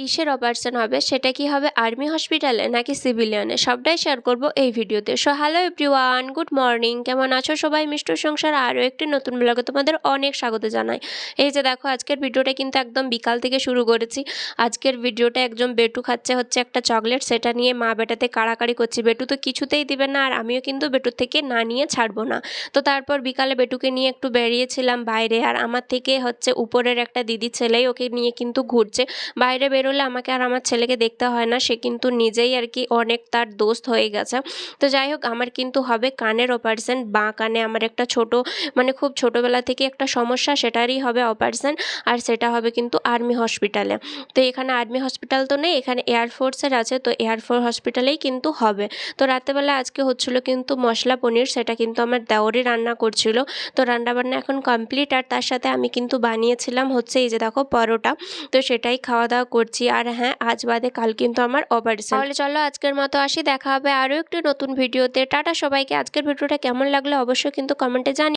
কিসের অপারেশন হবে, সেটা কি হবে আর্মি হসপিটালে নাকি সিভিলিয়ানে, সবটাই শেয়ার করব এই ভিডিওতে। So hello everyone, good morning, কেমন আছো সবাই? মিষ্টুর সংসার আরও একটি নতুন ব্লগে তোমাদের অনেক স্বাগত জানাই। এই যে দেখো, আজকের ভিডিওটা কিন্তু একদম বিকাল থেকে শুরু করেছি। আজকের ভিডিওটা একজন বেটু খাচ্ছে হচ্ছে একটা চকলেট, সেটা নিয়ে মা বেটাতে কাড়াকাড়ি করছি। বেটু তো কিছুতেই দিবে না, আর আমিও কিন্তু বেটুর থেকে না নিয়ে ছাড়বো না। তো তারপর বিকালে বেটুকে নিয়ে একটু বেরিয়েছিলাম বাইরে, আর আমার থেকে হচ্ছে উপরের একটা দিদি ছেলেই ওকে নিয়ে কিন্তু ঘুরছে। বাইরে বেরোলে আমাকে আর আমার ছেলেকে দেখতে হয় না, সে কিন্তু নিজেই আর কি অনেক তার দোস্ত হয়ে গেছে। তো যাই হোক, আমার কিন্তু হবে কানের অপারেশন। বাঁ কানে আমার একটা ছোট, মানে খুব ছোটোবেলা থেকে একটা সমস্যা, সেটারই হবে অপারেশন। আর সেটা হবে কিন্তু আর্মি হসপিটালে। তো এখানে আর্মি হসপিটাল তো নেই, এখানে এয়ারফোর্সের আছে, তো এয়ারফোর্স হসপিটালেই কিন্তু হবে। তো রাত্রেবেলা আজকে হচ্ছিল কিন্তু মশলা পনির, সেটা কিন্তু আমার দেওরই রান্না করছিল। তো রান্নাবান্না এখন কমপ্লিট, আর তার সাথে আমি কিন্তু বানিয়েছিলাম হচ্ছে এই যে দেখো পরোটা। তো সেটাই খাওয়া দাওয়া করছি। আর হ্যাঁ, আজ বাদে কাল কিন্তু আমার অপারেশন। তাহলে চলো আজকের মতো আসি, দেখা হবে আরও একটি নতুন ভিডিওতে। টাটা সবাইকে। আজকের ভিডিওটা কেমন লাগলো অবশ্যই কিন্তু কমেন্টে জানি।